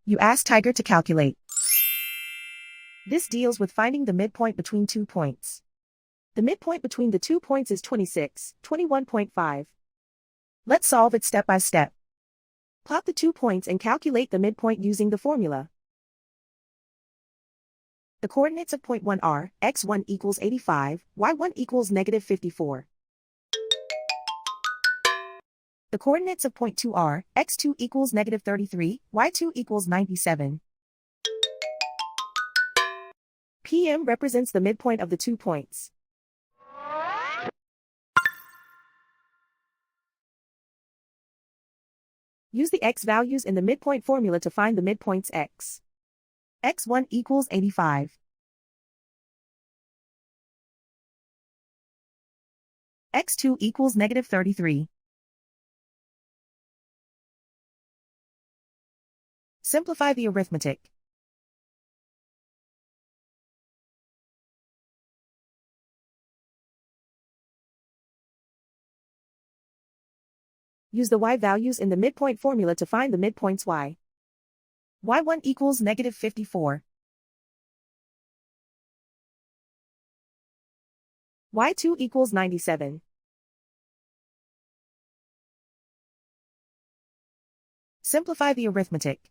You ask Tiger to calculate. This deals with finding the midpoint between 2 points. The midpoint between the 2 points is 26, 21.5. Let's solve it step by step. Plot the 2 points and calculate the midpoint using the formula. The coordinates of point 1 are, x1 equals 85, y1 equals negative 54. The coordinates of point 2 are, x2 equals negative 33, y2 equals 97. PM represents the midpoint of the 2 points. Use the x values in the midpoint formula to find the midpoints x. x1 equals 85. x2 equals negative 33. Simplify the arithmetic. Use the y values in the midpoint formula to find the midpoints y. y1 equals negative 54. y2 equals 97. Simplify the arithmetic.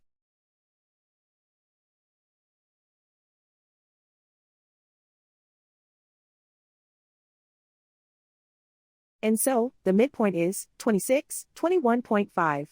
And so, the midpoint is 26, 21.5.